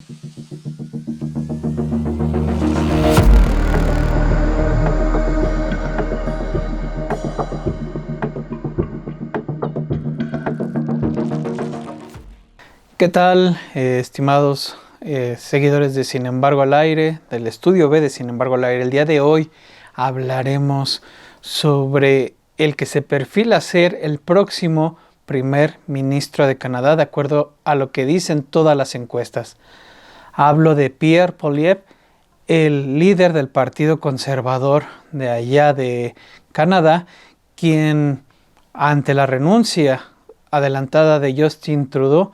¿Qué tal, estimados seguidores de Sin Embargo al Aire, del Estudio B de Sin Embargo al Aire? El día de hoy hablaremos sobre el que se perfila ser el próximo primer ministro de Canadá, de acuerdo a lo que dicen todas las encuestas. Hablo de Pierre Poilievre, el líder del Partido Conservador de allá de Canadá, quien ante la renuncia adelantada de Justin Trudeau,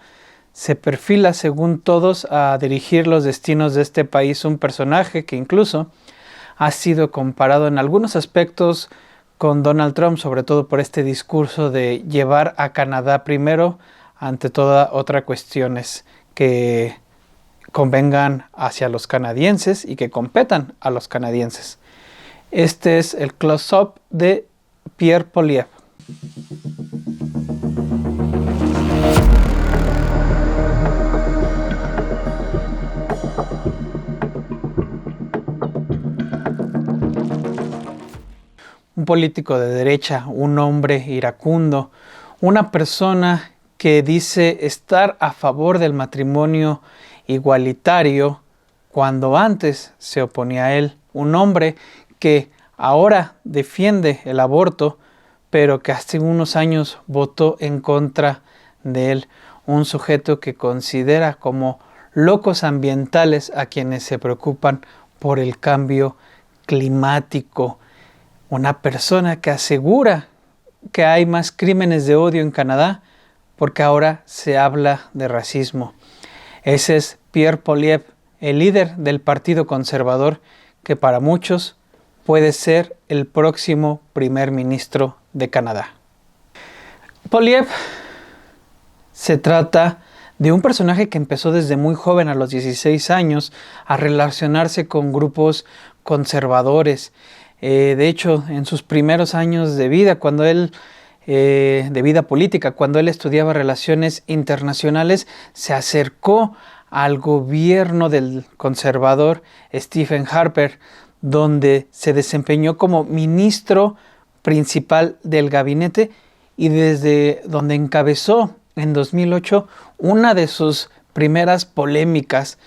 se perfila, según todos, a dirigir los destinos de este país, un personaje que incluso ha sido comparado en algunos aspectos con Donald Trump, sobre todo por este discurso de llevar a Canadá primero ante todas otras cuestiones que convengan hacia los canadienses y que competan a los canadienses. Este es el close-up de Pierre Poilievre. Un político de derecha, un hombre iracundo, una persona que dice estar a favor del matrimonio igualitario cuando antes se oponía a él, un hombre que ahora defiende el aborto, pero que hace unos años votó en contra de él, un sujeto que considera como locos ambientales a quienes se preocupan por el cambio climático. Una persona que asegura que hay más crímenes de odio en Canadá porque ahora se habla de racismo. Ese es Pierre Poilievre, el líder del Partido Conservador, que para muchos puede ser el próximo primer ministro de Canadá. Poilievre se trata de un personaje que empezó desde muy joven, a los 16 años, a relacionarse con grupos conservadores. De hecho, en sus primeros años de vida, de vida política, cuando él estudiaba relaciones internacionales, se acercó al gobierno del conservador Stephen Harper, donde se desempeñó como ministro principal del gabinete y desde donde encabezó en 2008 una de sus primeras polémicas,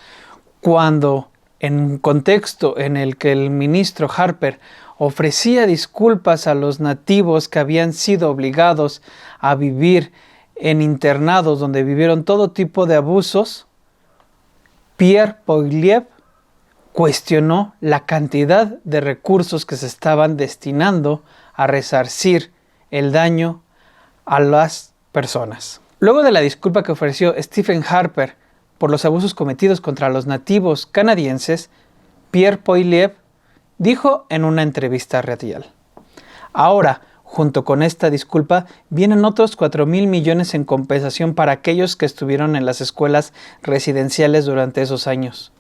cuando en un contexto en el que el ministro Harper ofrecía disculpas a los nativos que habían sido obligados a vivir en internados donde vivieron todo tipo de abusos, Pierre Poilievre cuestionó la cantidad de recursos que se estaban destinando a resarcir el daño a las personas. Luego de la disculpa que ofreció Stephen Harper por los abusos cometidos contra los nativos canadienses, Pierre Poilievre dijo en una entrevista radial: ahora, junto con esta disculpa, vienen otros 4,000 millones en compensación para aquellos que estuvieron en las escuelas residenciales durante esos años.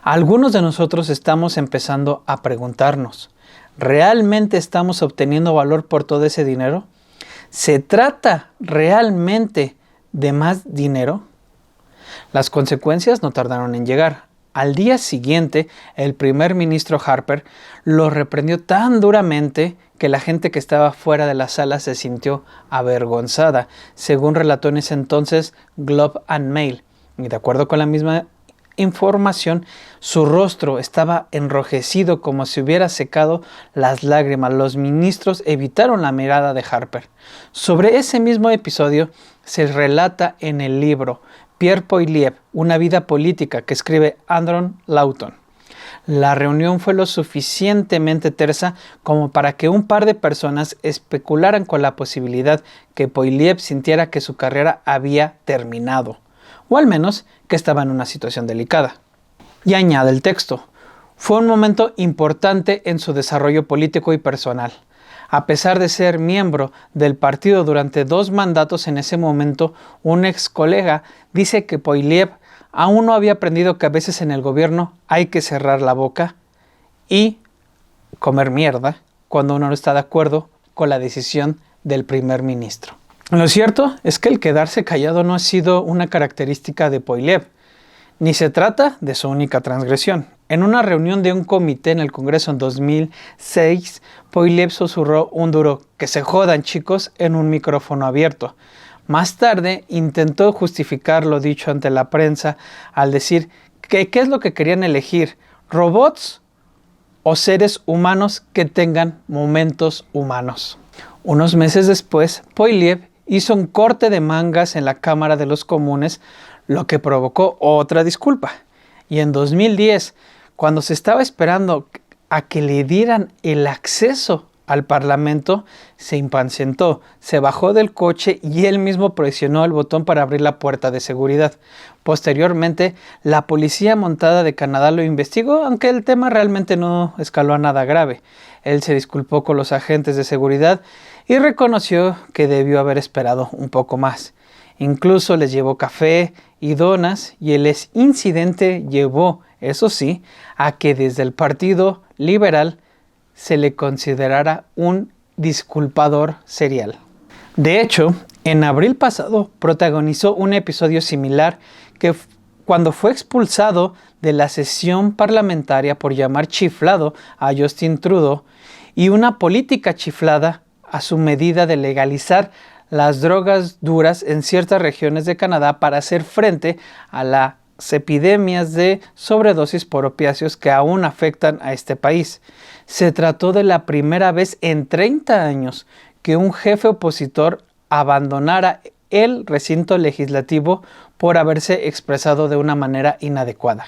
Algunos de nosotros estamos empezando a preguntarnos, ¿realmente estamos obteniendo valor por todo ese dinero? ¿Se trata realmente de más dinero? Las consecuencias no tardaron en llegar. Al día siguiente, el primer ministro Harper lo reprendió tan duramente que la gente que estaba fuera de la sala se sintió avergonzada, según relató en ese entonces Globe and Mail. Y de acuerdo con la misma información, su rostro estaba enrojecido como si hubiera secado las lágrimas. Los ministros evitaron la mirada de Harper. Sobre ese mismo episodio se relata en el libro Pierre Poilievre, una vida política, que escribe Andrew Lawton. La reunión fue lo suficientemente tersa como para que un par de personas especularan con la posibilidad que Poilievre sintiera que su carrera había terminado, o al menos que estaba en una situación delicada. Y añade el texto: fue un momento importante en su desarrollo político y personal. A pesar de ser miembro del partido durante 2 mandatos en ese momento, un ex colega dice que Poilievre aún no había aprendido que a veces en el gobierno hay que cerrar la boca y comer mierda cuando uno no está de acuerdo con la decisión del primer ministro. Lo cierto es que el quedarse callado no ha sido una característica de Poilievre, Ni se trata de su única transgresión. En una reunión de un comité en el Congreso en 2006, Poilievre susurró un duro "que se jodan, chicos" en un micrófono abierto. Más tarde intentó justificar lo dicho ante la prensa al decir que qué es lo que querían elegir, robots o seres humanos que tengan momentos humanos. Unos meses después, Poilievre hizo un corte de mangas en la Cámara de los Comunes, lo que provocó otra disculpa. Y en 2010, cuando se estaba esperando a que le dieran el acceso al Parlamento, se impacientó, se bajó del coche y él mismo presionó el botón para abrir la puerta de seguridad. Posteriormente, la policía montada de Canadá lo investigó, aunque el tema realmente no escaló a nada grave. Él se disculpó con los agentes de seguridad y reconoció que debió haber esperado un poco más. Incluso les llevó café y donas, y el incidente llevó, eso sí, a que desde el Partido Liberal se le considerara un disculpador serial. De hecho, en abril pasado protagonizó un episodio similar que cuando fue expulsado de la sesión parlamentaria por llamar chiflado a Justin Trudeau y una política chiflada a su medida de legalizar las drogas duras en ciertas regiones de Canadá para hacer frente a las epidemias de sobredosis por opiáceos que aún afectan a este país. Se trató de la primera vez en 30 años que un jefe opositor abandonara el recinto legislativo por haberse expresado de una manera inadecuada.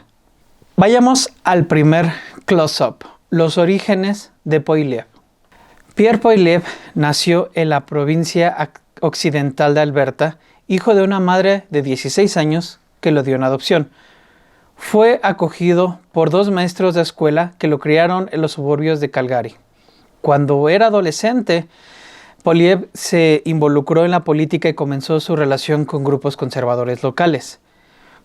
Vayamos al primer close-up, los orígenes de Poilievre. Pierre Poilievre nació en la provincia occidental de Alberta, hijo de una madre de 16 años que lo dio en adopción. Fue acogido por 2 maestros de escuela que lo criaron en los suburbios de Calgary. Cuando era adolescente, Poilievre se involucró en la política y comenzó su relación con grupos conservadores locales.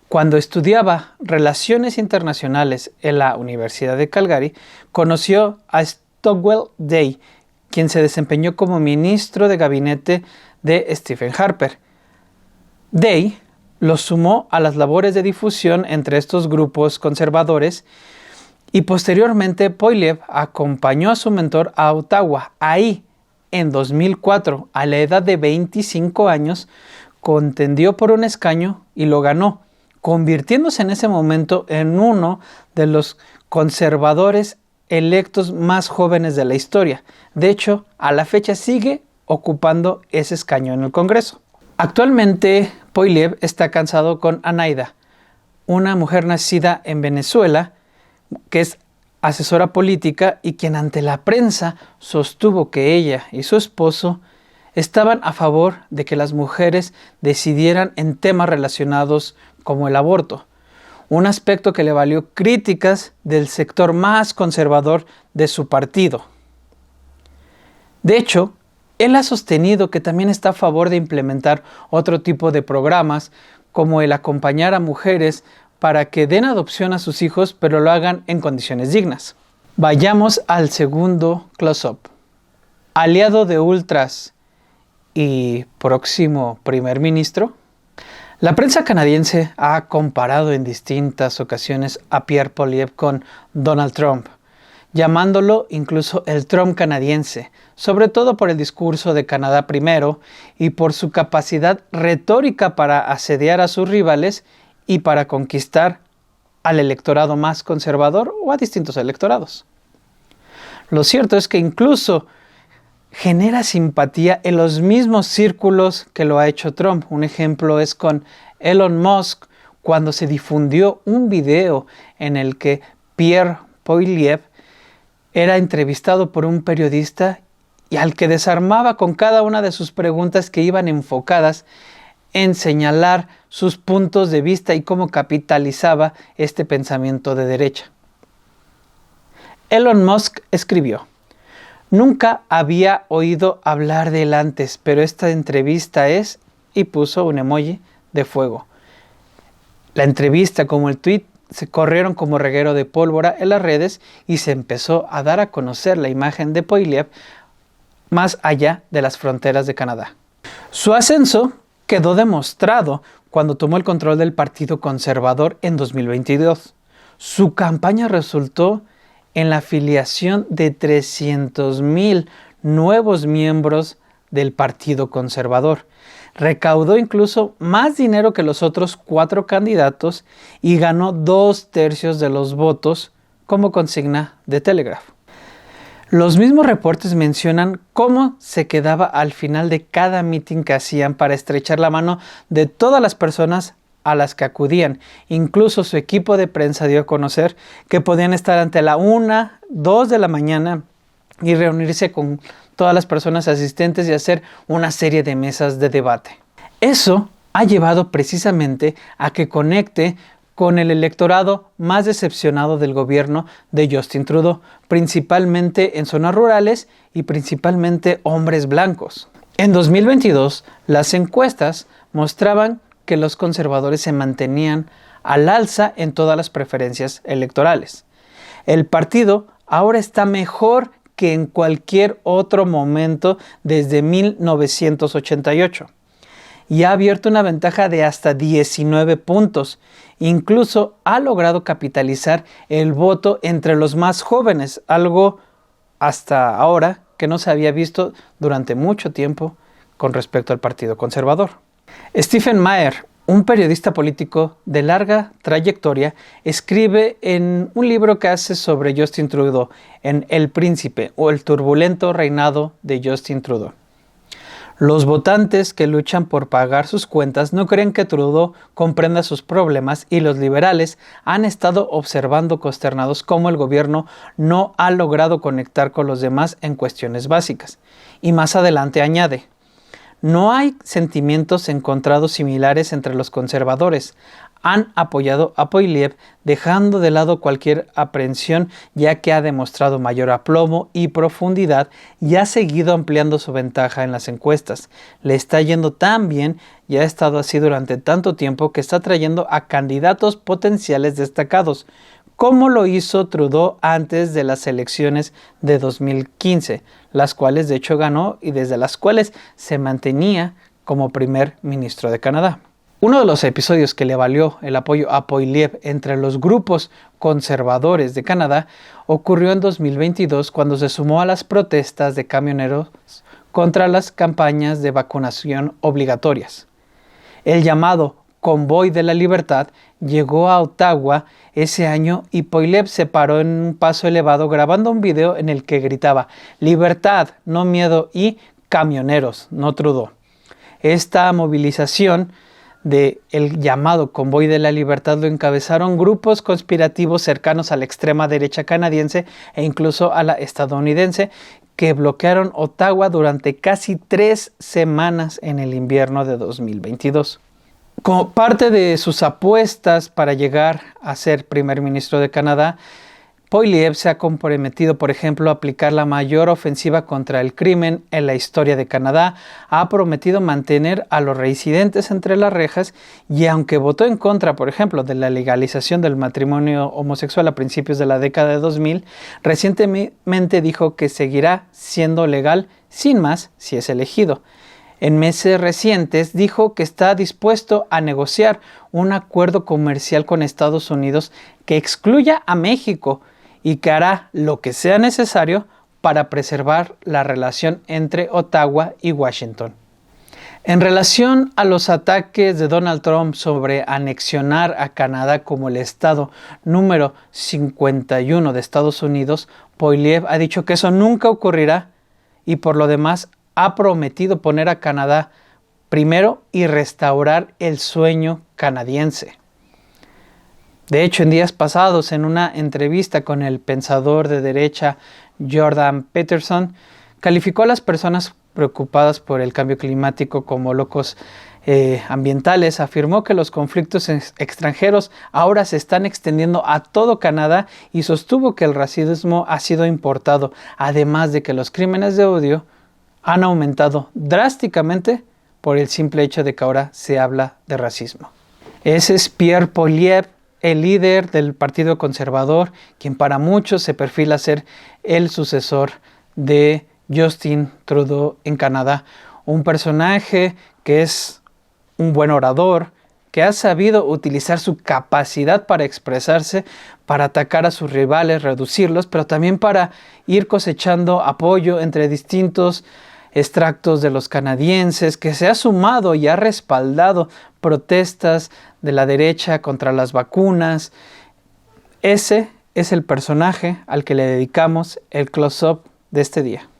Cuando estudiaba Relaciones Internacionales en la Universidad de Calgary, conoció a Stockwell Day, quien se desempeñó como ministro de gabinete de Stephen Harper. Day lo sumó a las labores de difusión entre estos grupos conservadores y posteriormente Poilievre acompañó a su mentor a Ottawa. Ahí, en 2004, a la edad de 25 años, contendió por un escaño y lo ganó, convirtiéndose en ese momento en uno de los conservadores electos más jóvenes de la historia. De hecho, a la fecha sigue ocupando ese escaño en el Congreso. Actualmente, Poilievre está casado con Anaida, una mujer nacida en Venezuela, que es asesora política y quien ante la prensa sostuvo que ella y su esposo estaban a favor de que las mujeres decidieran en temas relacionados como el aborto, un aspecto que le valió críticas del sector más conservador de su partido. De hecho, él ha sostenido que también está a favor de implementar otro tipo de programas, como el acompañar a mujeres para que den adopción a sus hijos, pero lo hagan en condiciones dignas. Vayamos al segundo close-up. Aliado de ultras y próximo primer ministro. La prensa canadiense ha comparado en distintas ocasiones a Pierre Poilievre con Donald Trump, llamándolo incluso el Trump canadiense, sobre todo por el discurso de Canadá primero y por su capacidad retórica para asediar a sus rivales y para conquistar al electorado más conservador o a distintos electorados. Lo cierto es que incluso genera simpatía en los mismos círculos que lo ha hecho Trump. Un ejemplo es con Elon Musk, cuando se difundió un video en el que Pierre Poilievre era entrevistado por un periodista y al que desarmaba con cada una de sus preguntas que iban enfocadas en señalar sus puntos de vista y cómo capitalizaba este pensamiento de derecha. Elon Musk escribió: "Nunca había oído hablar de él antes, pero esta entrevista es", y puso un emoji de fuego. La entrevista, como el tweet, se corrieron como reguero de pólvora en las redes y se empezó a dar a conocer la imagen de Poilievre más allá de las fronteras de Canadá. Su ascenso quedó demostrado cuando tomó el control del Partido Conservador en 2022. Su campaña resultó en la afiliación de 300,000 nuevos miembros del Partido Conservador. Recaudó incluso más dinero que los otros 4 candidatos y ganó 2/3 de los votos, como consigna The Telegraph. Los mismos reportes mencionan cómo se quedaba al final de cada mitin que hacían para estrechar la mano de todas las personas a las que acudían. Incluso su equipo de prensa dio a conocer que podían estar ante la 1, 2 de la mañana y reunirse con todas las personas asistentes y hacer una serie de mesas de debate. Eso ha llevado precisamente a que conecte con el electorado más decepcionado del gobierno de Justin Trudeau, principalmente en zonas rurales y principalmente hombres blancos. En 2022, las encuestas mostraban que los conservadores se mantenían al alza en todas las preferencias electorales. El partido ahora está mejor que en cualquier otro momento desde 1988 y ha abierto una ventaja de hasta 19 puntos. Incluso ha logrado capitalizar el voto entre los más jóvenes, algo hasta ahora que no se había visto durante mucho tiempo con respecto al Partido Conservador. Stephen Mayer, un periodista político de larga trayectoria, escribe en un libro que hace sobre Justin Trudeau, en El Príncipe o el turbulento reinado de Justin Trudeau. Los votantes que luchan por pagar sus cuentas no creen que Trudeau comprenda sus problemas y los liberales han estado observando consternados cómo el gobierno no ha logrado conectar con los demás en cuestiones básicas. Y más adelante añade: no hay sentimientos encontrados similares entre los conservadores. Han apoyado a Poilievre dejando de lado cualquier aprehensión, ya que ha demostrado mayor aplomo y profundidad y ha seguido ampliando su ventaja en las encuestas. Le está yendo tan bien y ha estado así durante tanto tiempo que está trayendo a candidatos potenciales destacados, como lo hizo Trudeau antes de las elecciones de 2015, las cuales de hecho ganó y desde las cuales se mantenía como primer ministro de Canadá. Uno de los episodios que le valió el apoyo a Poilievre entre los grupos conservadores de Canadá ocurrió en 2022 cuando se sumó a las protestas de camioneros contra las campañas de vacunación obligatorias. El llamado Convoy de la Libertad llegó a Ottawa ese año y Poilievre se paró en un paso elevado grabando un video en el que gritaba «Libertad, no miedo» y «Camioneros, no Trudeau». Esta movilización del llamado Convoy de la Libertad lo encabezaron grupos conspirativos cercanos a la extrema derecha canadiense e incluso a la estadounidense, que bloquearon Ottawa durante casi 3 semanas en el invierno de 2022. Como parte de sus apuestas para llegar a ser primer ministro de Canadá, Poilievre se ha comprometido, por ejemplo, a aplicar la mayor ofensiva contra el crimen en la historia de Canadá, ha prometido mantener a los reincidentes entre las rejas y aunque votó en contra, por ejemplo, de la legalización del matrimonio homosexual a principios de la década de 2000, recientemente dijo que seguirá siendo legal sin más si es elegido. En meses recientes dijo que está dispuesto a negociar un acuerdo comercial con Estados Unidos que excluya a México y que hará lo que sea necesario para preservar la relación entre Ottawa y Washington. En relación a los ataques de Donald Trump sobre anexionar a Canadá como el estado número 51 de Estados Unidos, Poilievre ha dicho que eso nunca ocurrirá y por lo demás ha prometido poner a Canadá primero y restaurar el sueño canadiense. De hecho, en días pasados, en una entrevista con el pensador de derecha Jordan Peterson, calificó a las personas preocupadas por el cambio climático como locos ambientales. Afirmó que los conflictos extranjeros ahora se están extendiendo a todo Canadá y sostuvo que el racismo ha sido importado, además de que los crímenes de odio han aumentado drásticamente por el simple hecho de que ahora se habla de racismo. Ese es Pierre Poilievre, el líder del Partido Conservador, quien para muchos se perfila ser el sucesor de Justin Trudeau en Canadá. Un personaje que es un buen orador, que ha sabido utilizar su capacidad para expresarse, para atacar a sus rivales, reducirlos, pero también para ir cosechando apoyo entre distintos extractos de los canadienses, que se ha sumado y ha respaldado protestas de la derecha contra las vacunas. Ese es el personaje al que le dedicamos el close-up de este día.